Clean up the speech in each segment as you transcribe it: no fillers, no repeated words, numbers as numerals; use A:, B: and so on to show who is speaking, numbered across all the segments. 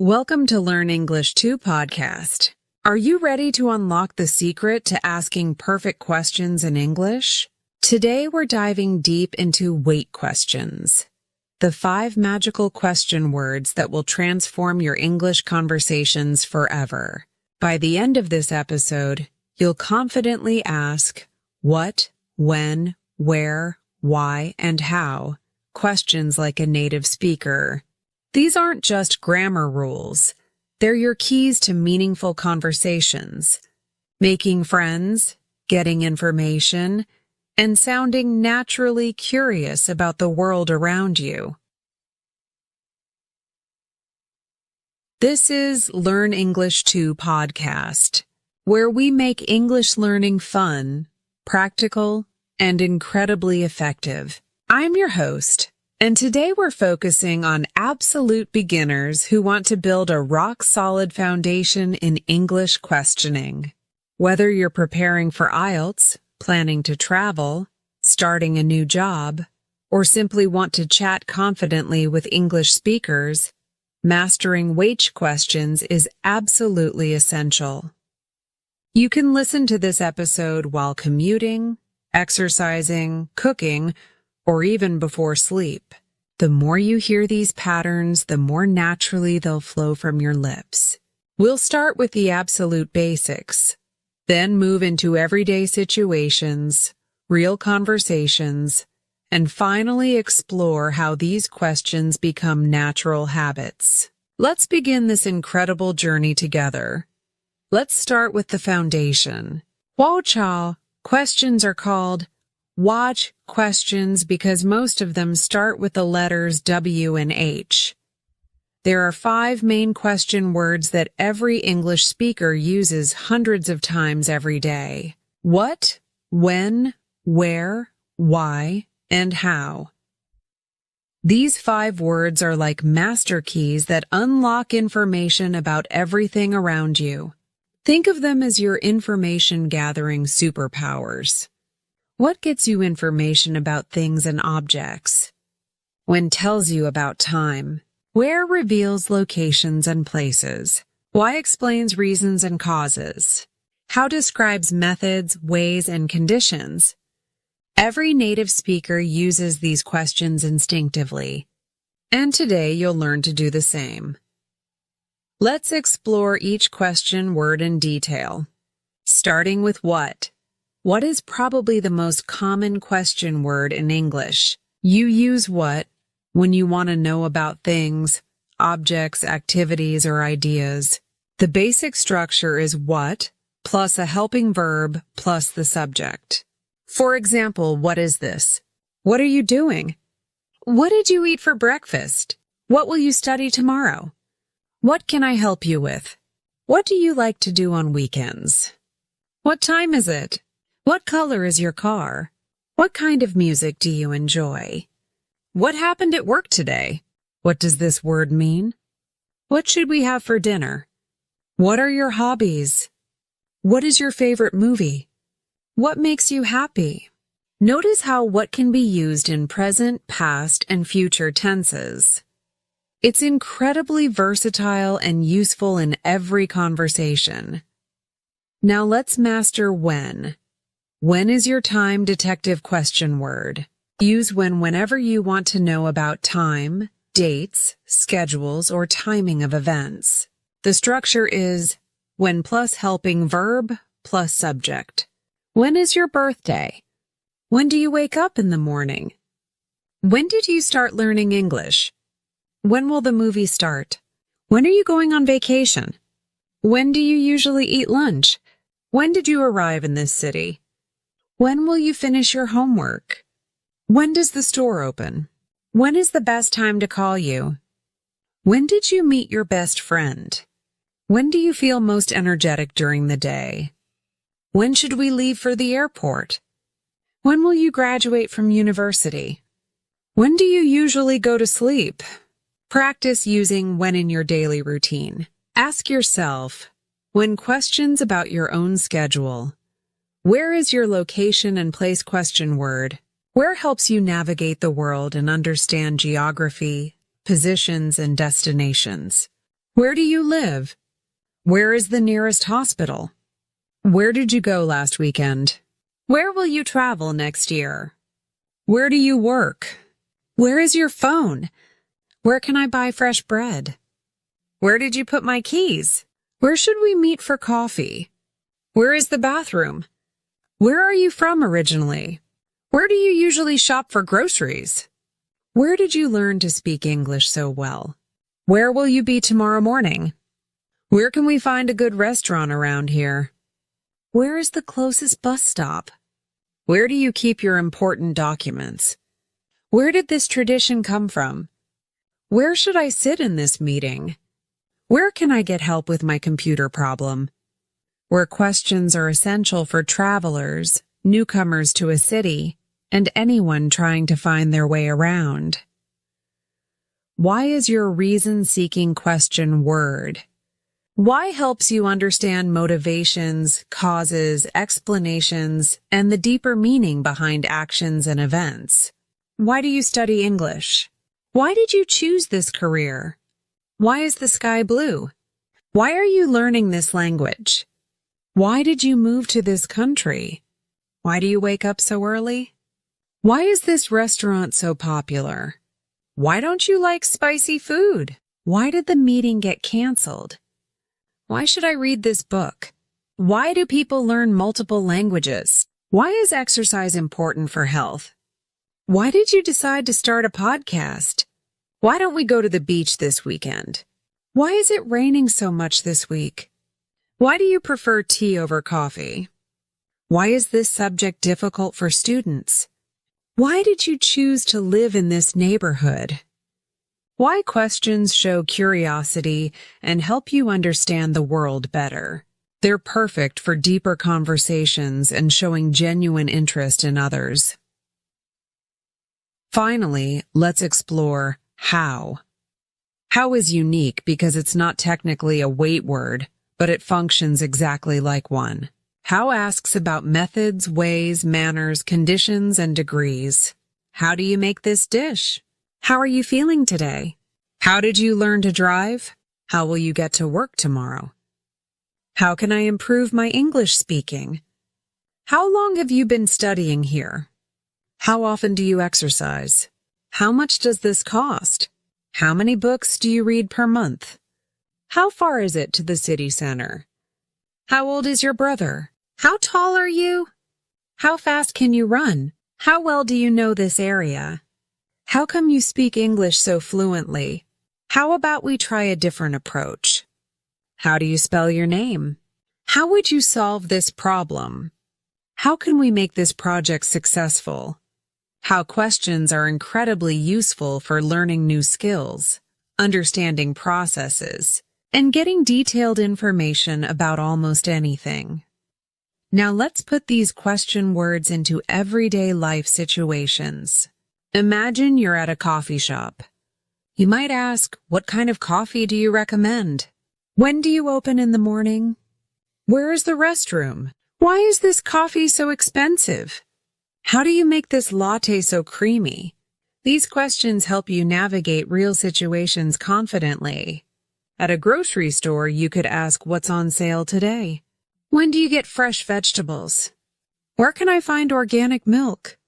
A: Welcome to Learn English 2 podcast. Are you ready to unlock the secret to asking perfect questions in English? Today we're diving deep into weight questions, the 5 magical question words that will transform your English conversations forever. By the end of this episode, you'll confidently ask what, when, where, why, and how questions like a native speaker. These aren't just grammar rules. They're your keys to meaningful conversations, making friends, getting information, and sounding naturally curious about the world around you. This is Learn English 2 podcast, where we make English learning fun, practical, and incredibly effective. I'm your host. And today we're focusing on absolute beginners who want to build a rock-solid foundation in English questioning. Whether you're preparing for IELTS, planning to travel, starting a new job, or simply want to chat confidently with English speakers, mastering weight questions is absolutely essential. You can listen to this episode while commuting, exercising, cooking, or even before sleep. The more you hear these patterns, the more naturally they'll flow from your lips. We'll start with the absolute basics, then move into everyday situations, real conversations, and finally explore how these questions become natural habits. Let's begin this incredible journey together. Let's start with the foundation. Wao Chao questions are called watch questions because most of them start with the letters W and H. There are 5 main question words that every English speaker uses hundreds of times every day. What, when, where, why, and how. These 5 words are like master keys that unlock information about everything around you. Think of them as your information-gathering superpowers. What gets you information about things and objects? When tells you about time? Where reveals locations and places? Why explains reasons and causes? How describes methods, ways, and conditions? Every native speaker uses these questions instinctively, and today you'll learn to do the same. Let's explore each question word in detail, starting with what. What is probably the most common question word in English? You use what when you want to know about things, objects, activities, or ideas. The basic structure is what plus a helping verb plus the subject. For example, what is this? What are you doing? What did you eat for breakfast? What will you study tomorrow? What can I help you with? What do you like to do on weekends? What time is it? What color is your car? What kind of music do you enjoy? What happened at work today? What does this word mean? What should we have for dinner? What are your hobbies? What is your favorite movie? What makes you happy? Notice how what can be used in present, past, and future tenses. It's incredibly versatile and useful in every conversation. Now let's master when. When is your time detective question word? Use when whenever you want to know about time, dates, schedules, or timing of events. The structure is when plus helping verb plus subject. When is your birthday? When do you wake up in the morning? When did you start learning English? When will the movie start? When are you going on vacation? When do you usually eat lunch? When did you arrive in this city? When will you finish your homework? When does the store open? When is the best time to call you? When did you meet your best friend? When do you feel most energetic during the day? When should we leave for the airport? When will you graduate from university? When do you usually go to sleep? Practice using when in your daily routine. Ask yourself, when questions about your own schedule, where is your location and place question word? Where helps you navigate the world and understand geography, positions, and destinations? Where do you live? Where is the nearest hospital? Where did you go last weekend? Where will you travel next year? Where do you work? Where is your phone? Where can I buy fresh bread? Where did you put my keys? Where should we meet for coffee? Where is the bathroom? Where are you from originally? Where do you usually shop for groceries? Where did you learn to speak English so well? Where will you be tomorrow morning? Where can we find a good restaurant around here? Where is the closest bus stop? Where do you keep your important documents? Where did this tradition come from? Where should I sit in this meeting? Where can I get help with my computer problem? Where questions are essential for travelers, newcomers to a city, and anyone trying to find their way around. Why is your reason-seeking question word? Why helps you understand motivations, causes, explanations, and the deeper meaning behind actions and events. Why do you study English? Why did you choose this career? Why is the sky blue? Why are you learning this language? Why did you move to this country? Why do you wake up so early? Why is this restaurant so popular? Why don't you like spicy food? Why did the meeting get canceled? Why should I read this book? Why do people learn multiple languages? Why is exercise important for health? Why did you decide to start a podcast? Why don't we go to the beach this weekend? Why is it raining so much this week? Why do you prefer tea over coffee? Why is this subject difficult for students? Why did you choose to live in this neighborhood? Why questions show curiosity and help you understand the world better. They're perfect for deeper conversations and showing genuine interest in others. Finally, let's explore how. How is unique because it's not technically a weight word, but it functions exactly like one. How asks about methods, ways, manners, conditions, and degrees. How do you make this dish? How are you feeling today? How did you learn to drive? How will you get to work tomorrow? How can I improve my English speaking? How long have you been studying here? How often do you exercise? How much does this cost? How many books do you read per month? How far is it to the city center? How old is your brother? How tall are you? How fast can you run? How well do you know this area? How come you speak English so fluently? How about we try a different approach? How do you spell your name? How would you solve this problem? How can we make this project successful? How questions are incredibly useful for learning new skills, understanding processes, and getting detailed information about almost anything. Now let's put these question words into everyday life situations. Imagine you're at a coffee shop. You might ask, what kind of coffee do you recommend? When do you open in the morning? Where is the restroom? Why is this coffee so expensive? How do you make this latte so creamy? These questions help you navigate real situations confidently. At a grocery store, you could ask what's on sale today. When do you get fresh vegetables? Where can I find organic milk?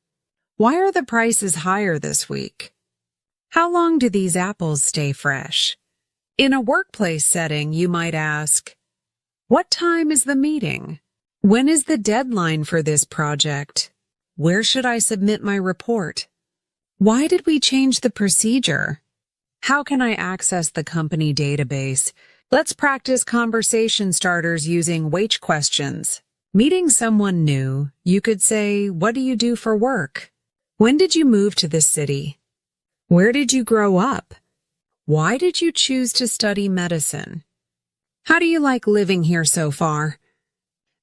A: Why are the prices higher this week? How long do these apples stay fresh? In a workplace setting, you might ask, what time is the meeting? When is the deadline for this project? Where should I submit my report? Why did we change the procedure? How can I access the company database? Let's practice conversation starters using WH questions. Meeting someone new, you could say, what do you do for work? When did you move to this city? Where did you grow up? Why did you choose to study medicine? How do you like living here so far?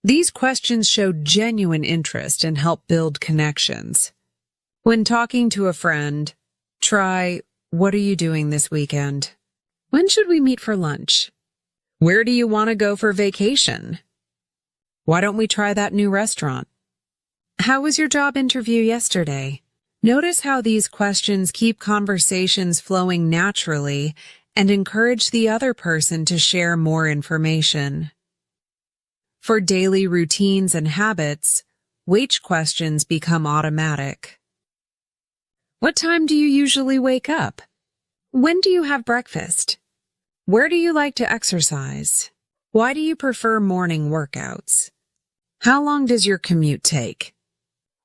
A: These questions show genuine interest and help build connections. When talking to a friend, try, what are you doing this weekend? When should we meet for lunch? Where do you want to go for vacation? Why don't we try that new restaurant? How was your job interview yesterday? Notice how these questions keep conversations flowing naturally and encourage the other person to share more information. For daily routines and habits, which questions become automatic. What time do you usually wake up? When do you have breakfast? Where do you like to exercise? Why do you prefer morning workouts? How long does your commute take?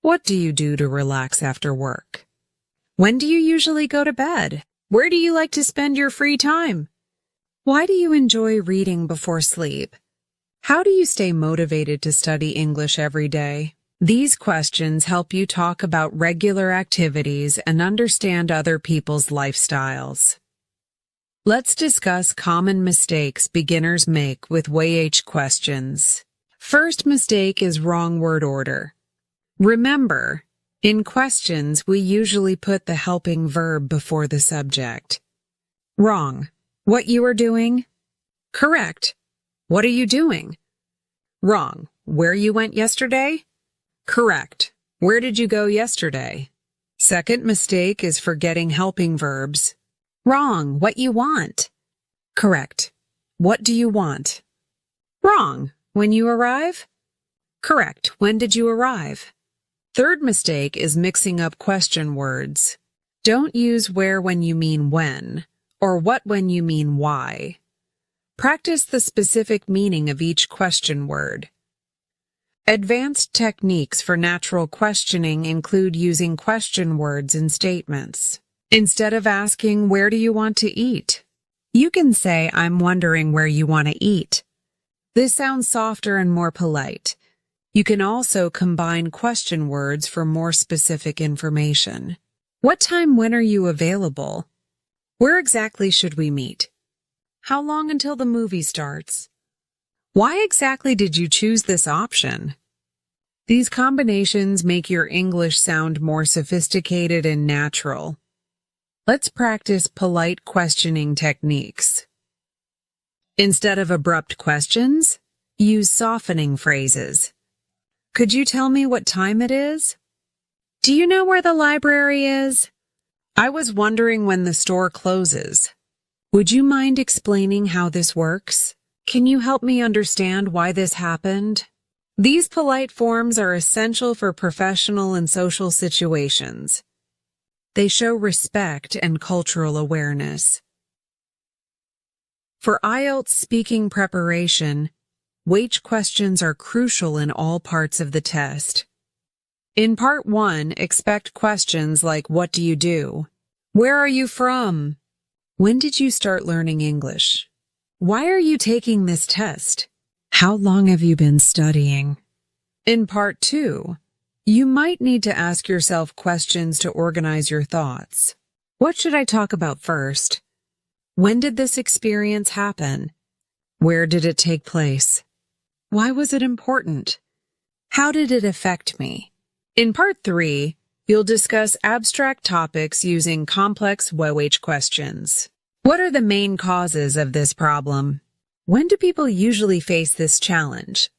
A: What do you do to relax after work? When do you usually go to bed? Where do you like to spend your free time? Why do you enjoy reading before sleep? How do you stay motivated to study English every day? These questions help you talk about regular activities and understand other people's lifestyles. Let's discuss common mistakes beginners make with WH questions. First mistake is wrong word order. Remember, in questions, we usually put the helping verb before the subject. Wrong. What you are doing? Correct. What are you doing? Wrong. Where you went yesterday? Correct. Where did you go yesterday? Second mistake is forgetting helping verbs. Wrong. What you want? Correct. What do you want? Wrong. When you arrive? Correct. When did you arrive? Third mistake is mixing up question words. Don't use where when you mean when, or what when you mean why. Practice the specific meaning of each question word. Advanced techniques for natural questioning include using question words in statements. Instead of asking, where do you want to eat? You can say, I'm wondering where you want to eat. This sounds softer and more polite. You can also combine question words for more specific information. What time, when are you available? Where exactly should we meet? How long until the movie starts? Why exactly did you choose this option? These combinations make your English sound more sophisticated and natural. Let's practice polite questioning techniques. Instead of abrupt questions, use softening phrases. Could you tell me what time it is? Do you know where the library is? I was wondering when the store closes. Would you mind explaining how this works? Can you help me understand why this happened? These polite forms are essential for professional and social situations. They show respect and cultural awareness. For IELTS speaking preparation, WH questions are crucial in all parts of the test. In Part 1, expect questions like, what do you do? Where are you from? When did you start learning English? Why are you taking this test? How long have you been studying? In Part 2, you might need to ask yourself questions to organize your thoughts. What should I talk about first? When did this experience happen? Where did it take place? Why was it important? How did it affect me? In Part 3, you'll discuss abstract topics using complex WH questions. What are the main causes of this problem? When do people usually face this challenge?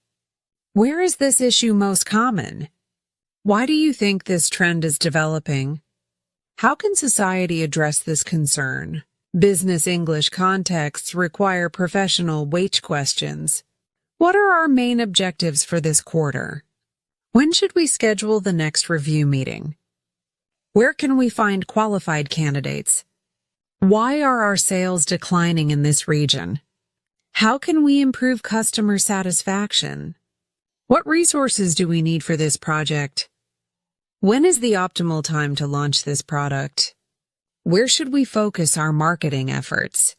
A: Where is this issue most common? Why do you think this trend is developing? How can society address this concern? Business English contexts require professional WH questions. What are our main objectives for this quarter? When should we schedule the next review meeting? Where can we find qualified candidates? Why are our sales declining in this region? How can we improve customer satisfaction? What resources do we need for this project? When is the optimal time to launch this product? Where should we focus our marketing efforts?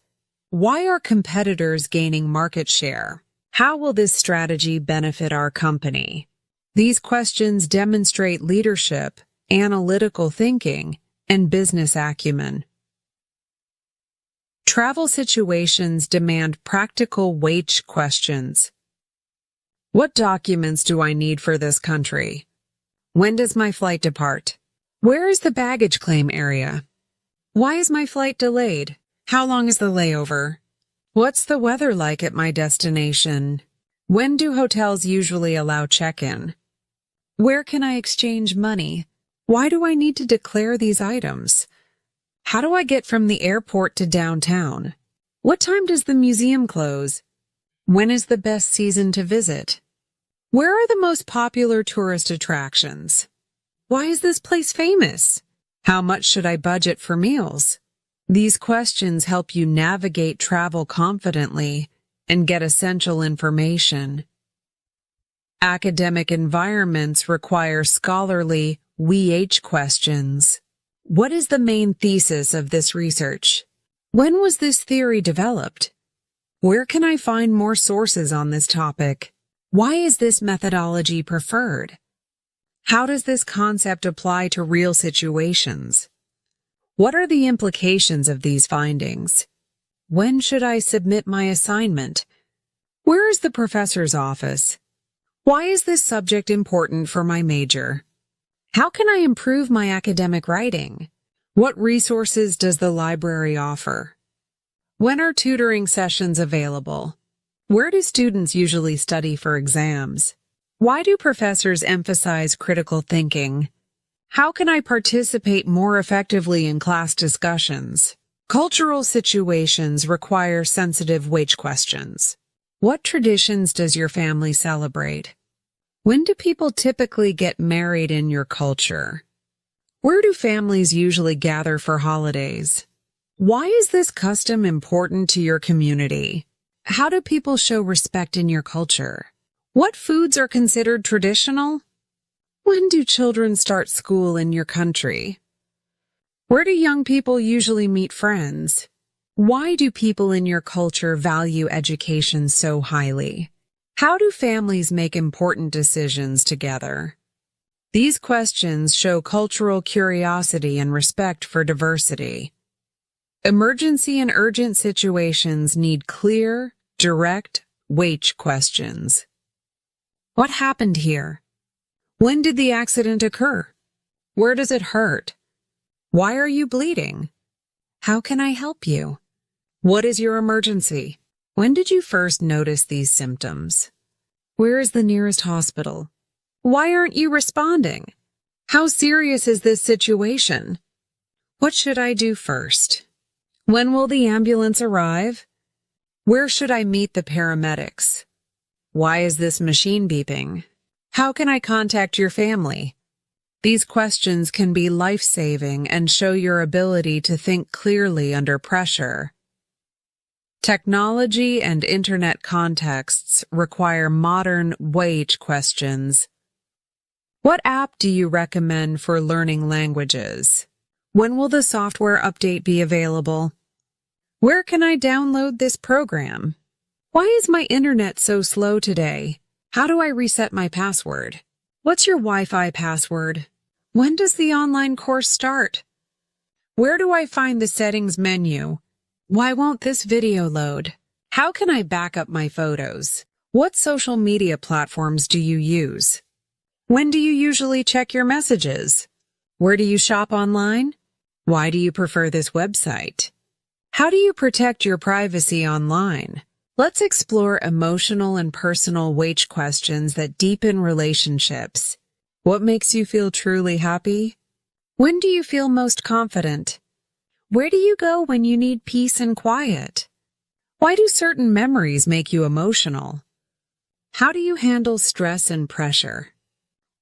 A: Why are competitors gaining market share? How will this strategy benefit our company? These questions demonstrate leadership, analytical thinking, and business acumen. Travel situations demand practical WH questions. What documents do I need for this country? When does my flight depart? Where is the baggage claim area? Why is my flight delayed? How long is the layover? What's the weather like at my destination? When do hotels usually allow check-in? Where can I exchange money? Why do I need to declare these items? How do I get from the airport to downtown? What time does the museum close? When is the best season to visit? Where are the most popular tourist attractions? Why is this place famous? How much should I budget for meals? These questions help you navigate travel confidently and get essential information. Academic environments require scholarly WH questions. What is the main thesis of this research? When was this theory developed? Where can I find more sources on this topic? Why is this methodology preferred? How does this concept apply to real situations? What are the implications of these findings? When should I submit my assignment? Where is the professor's office? Why is this subject important for my major? How can I improve my academic writing? What resources does the library offer? When are tutoring sessions available? Where do students usually study for exams? Why do professors emphasize critical thinking? How can I participate more effectively in class discussions? Cultural situations require sensitive WH questions. What traditions does your family celebrate? When do people typically get married in your culture? Where do families usually gather for holidays? Why is this custom important to your community? How do people show respect in your culture? What foods are considered traditional? When do children start school in your country? Where do young people usually meet friends? Why do people in your culture value education so highly? How do families make important decisions together? These questions show cultural curiosity and respect for diversity. Emergency and urgent situations need clear, direct WH questions. What happened here? When did the accident occur? Where does it hurt? Why are you bleeding? How can I help you? What is your emergency? When did you first notice these symptoms? Where is the nearest hospital? Why aren't you responding? How serious is this situation? What should I do first? When will the ambulance arrive? Where should I meet the paramedics? Why is this machine beeping? How can I contact your family? These questions can be life-saving and show your ability to think clearly under pressure. Technology and internet contexts require modern WH questions. What app do you recommend for learning languages? When will the software update be available? Where can I download this program? Why is my internet so slow today? How do I reset my password? What's your Wi-Fi password? When does the online course start? Where do I find the settings menu? Why won't this video load? How can I back up my photos? What social media platforms do you use? When do you usually check your messages? Where do you shop online? Why do you prefer this website? How do you protect your privacy online? Let's explore emotional and personal WH questions that deepen relationships. What makes you feel truly happy? When do you feel most confident? Where do you go when you need peace and quiet? Why do certain memories make you emotional? How do you handle stress and pressure?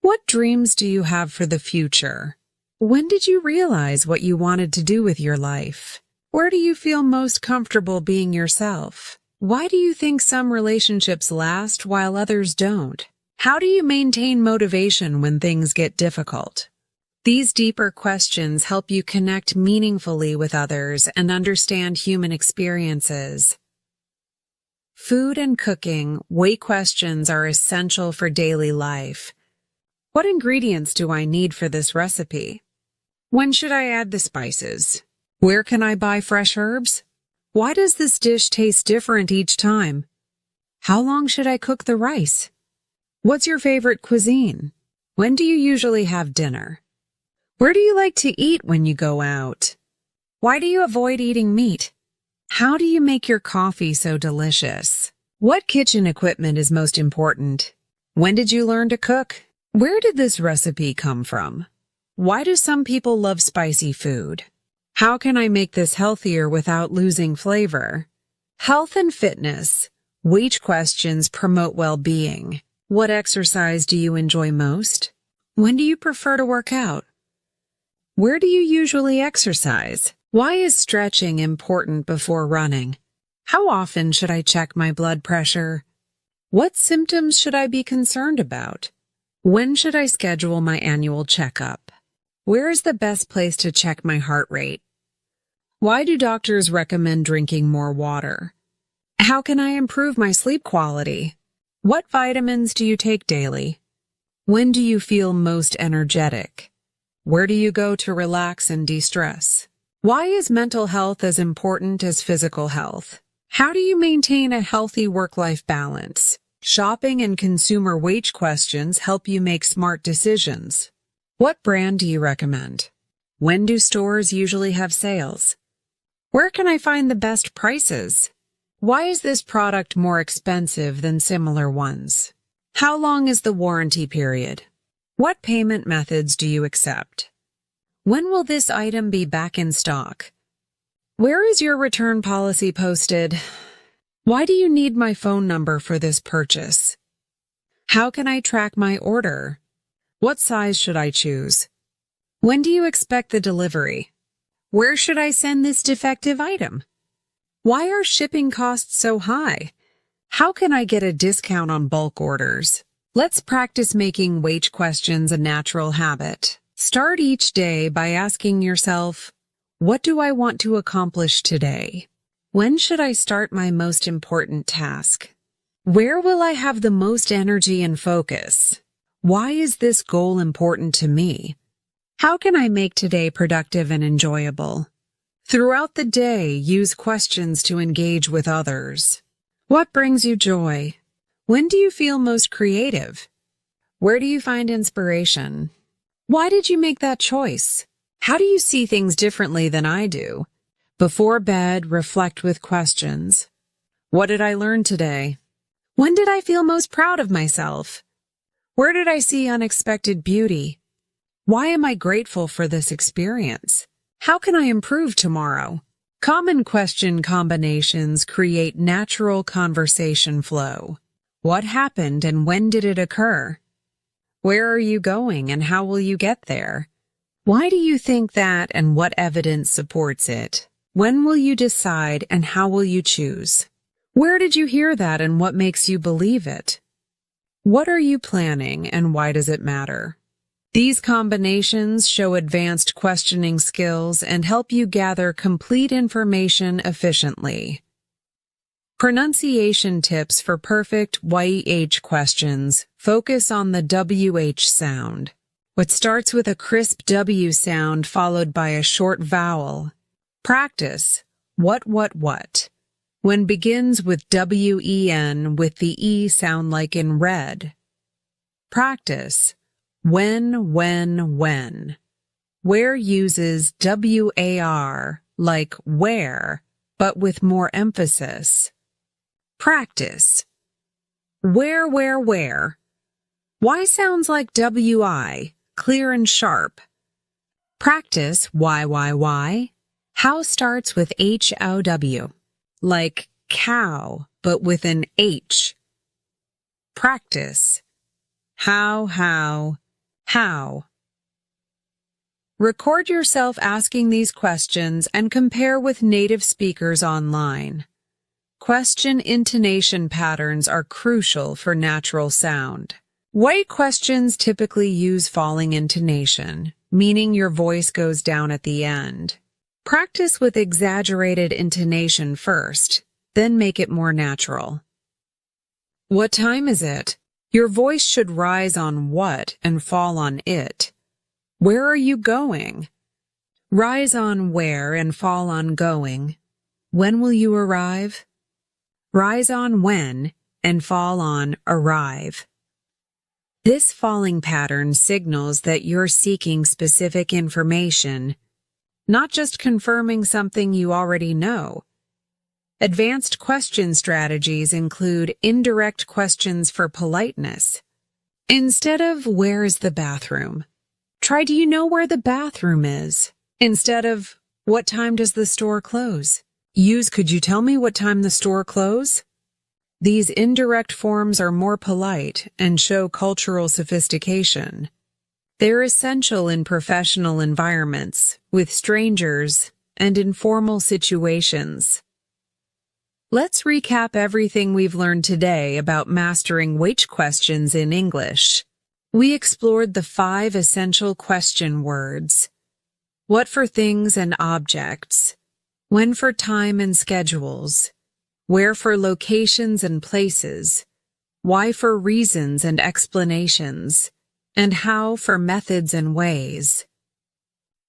A: What dreams do you have for the future? When did you realize what you wanted to do with your life? Where do you feel most comfortable being yourself? Why do you think some relationships last while others don't? How do you maintain motivation when things get difficult? These deeper questions help you connect meaningfully with others and understand human experiences. Food and cooking, WH questions are essential for daily life. What ingredients do I need for this recipe? When should I add the spices? Where can I buy fresh herbs? Why does this dish taste different each time? How long should I cook the rice? What's your favorite cuisine? When do you usually have dinner? Where do you like to eat when you go out? Why do you avoid eating meat? How do you make your coffee so delicious? What kitchen equipment is most important? When did you learn to cook? Where did this recipe come from? Why do some people love spicy food? How can I make this healthier without losing flavor? Health and fitness. Which questions promote well-being? What exercise do you enjoy most? When do you prefer to work out? Where do you usually exercise? Why is stretching important before running? How often should I check my blood pressure? What symptoms should I be concerned about? When should I schedule my annual checkup? Where is the best place to check my heart rate? Why do doctors recommend drinking more water? How can I improve my sleep quality? What vitamins do you take daily? When do you feel most energetic? Where do you go to relax and de-stress? Why is mental health as important as physical health? How do you maintain a healthy work-life balance? Shopping and consumer wage questions help you make smart decisions. What brand do you recommend? When do stores usually have sales? Where can I find the best prices? Why is this product more expensive than similar ones? How long is the warranty period? What payment methods do you accept? When will this item be back in stock? Where is your return policy posted? Why do you need my phone number for this purchase? How can I track my order? What size should I choose? When do you expect the delivery? Where should I send this defective item? Why are shipping costs so high? How can I get a discount on bulk orders? Let's practice making wage questions a natural habit. Start each day by asking yourself, what do I want to accomplish today? When should I start my most important task? Where will I have the most energy and focus? Why is this goal important to me? How can I make today productive and enjoyable? Throughout the day, use questions to engage with others. What brings you joy? When do you feel most creative? Where do you find inspiration? Why did you make that choice? How do you see things differently than I do? Before bed, reflect with questions. What did I learn today? When did I feel most proud of myself? Where did I see unexpected beauty? Why am I grateful for this experience? How can I improve tomorrow? Common question combinations create natural conversation flow. What happened and when did it occur? Where are you going and how will you get there? Why do you think that and what evidence supports it? When will you decide and how will you choose? Where did you hear that and what makes you believe it? What are you planning and why does it matter? These combinations show advanced questioning skills and help you gather complete information efficiently. Pronunciation tips for perfect YH questions focus on the WH sound. What starts with a crisp W sound followed by a short vowel. Practice what, when begins with WEN with the E sound like in red. Practice when. Where uses WAR like where, but with more emphasis. Practice. Where. Why sounds like WI, clear and sharp. Practice why. How starts with HOW, like cow, but with an H. Practice. How. Record yourself asking these questions and compare with native speakers online. Question intonation patterns are crucial for natural sound. White questions typically use falling intonation, meaning your voice goes down at the end. Practice with exaggerated intonation first, then make it more natural. What time is it? Your voice should rise on what and fall on it. Where are you going? Rise on where and fall on going. When will you arrive? Rise on when and fall on arrive. This falling pattern signals that you're seeking specific information, not just confirming something you already know. Advanced question strategies include indirect questions for politeness. Instead of where is the bathroom, try do you know where the bathroom is? Instead of what time does the store close? Use "Could you tell me what time the store close?" These indirect forms are more polite and show cultural sophistication. They're essential in professional environments, with strangers, and informal situations. Let's recap everything we've learned today about mastering WH questions in English. We explored the 5 essential question words. What for things and objects? When for time and schedules? Where for locations and places? Why for reasons and explanations? And how for methods and ways.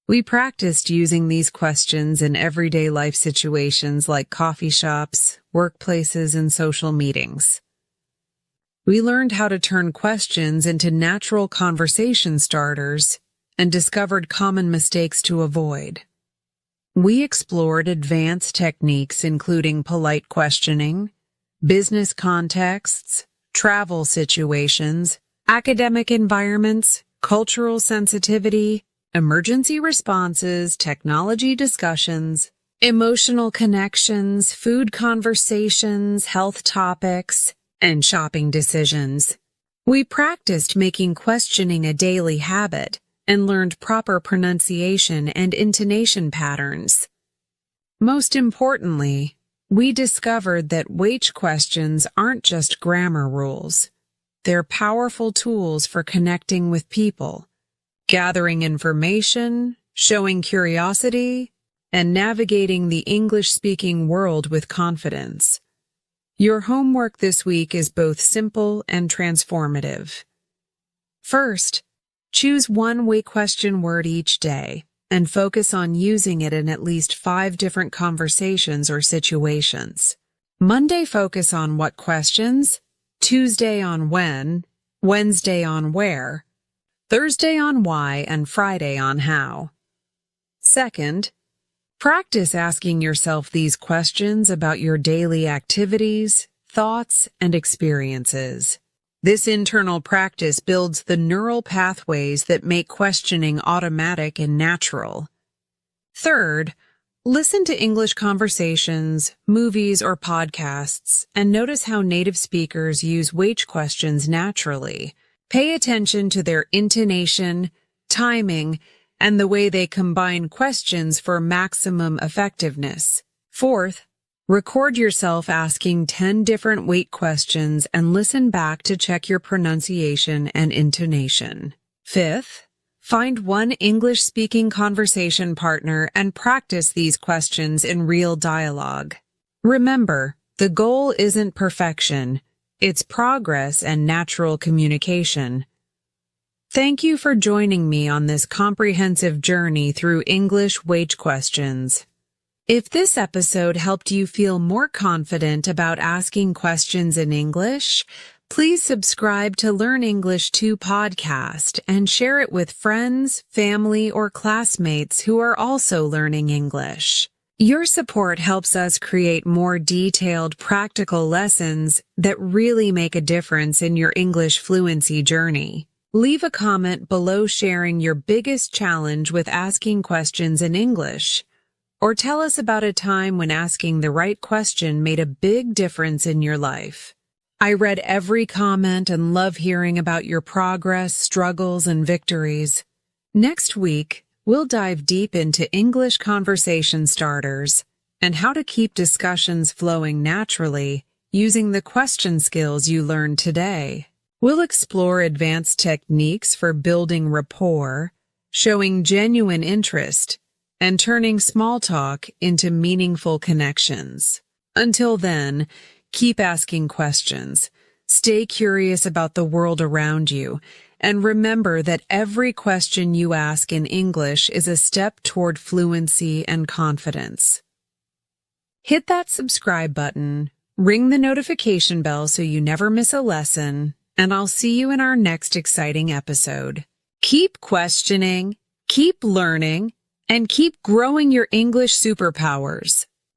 A: We practiced using these questions in everyday life situations like coffee shops, workplaces, and social meetings. We learned how to turn questions into natural conversation starters and discovered common mistakes to avoid. We explored advanced techniques including polite questioning, business contexts, travel situations, academic environments, cultural sensitivity, emergency responses, technology discussions, emotional connections, food conversations, health topics, and shopping decisions. We practiced making questioning a daily habit and learned proper pronunciation and intonation patterns. Most importantly, we discovered that WH questions aren't just grammar rules. They're powerful tools for connecting with people, gathering information, showing curiosity, and navigating the English-speaking world with confidence. Your homework this week is both simple and transformative. First, choose one WH question word each day and focus on using it in at least 5 different conversations or situations. Monday, focus on what questions, Tuesday on when, Wednesday on where, Thursday on why, and Friday on how. Second, practice asking yourself these questions about your daily activities, thoughts, and experiences. This internal practice builds the neural pathways that make questioning automatic and natural. Third, listen to English conversations, movies, or podcasts, and notice how native speakers use WH questions naturally. Pay attention to their intonation, timing, and the way they combine questions for maximum effectiveness. Fourth, record yourself asking 10 different WH questions and listen back to check your pronunciation and intonation. Fifth, find one English-speaking conversation partner and practice these questions in real dialogue. Remember, the goal isn't perfection, it's progress and natural communication. Thank you for joining me on this comprehensive journey through English WH questions. If this episode helped you feel more confident about asking questions in English, please subscribe to Learn English 2 podcast and share it with friends, family, or classmates who are also learning English. Your support helps us create more detailed, practical lessons that really make a difference in your English fluency journey. Leave a comment below sharing your biggest challenge with asking questions in English. Or tell us about a time when asking the right question made a big difference in your life. I read every comment and love hearing about your progress, struggles, and victories. Next week, we'll dive deep into English conversation starters and how to keep discussions flowing naturally using the question skills you learned today. We'll explore advanced techniques for building rapport, showing genuine interest, and turning small talk into meaningful connections. Until then, keep asking questions, stay curious about the world around you, and remember that every question you ask in English is a step toward fluency and confidence. Hit that subscribe button, ring the notification bell so you never miss a lesson, and I'll see you in our next exciting episode. Keep questioning, keep learning, and keep growing your English superpowers.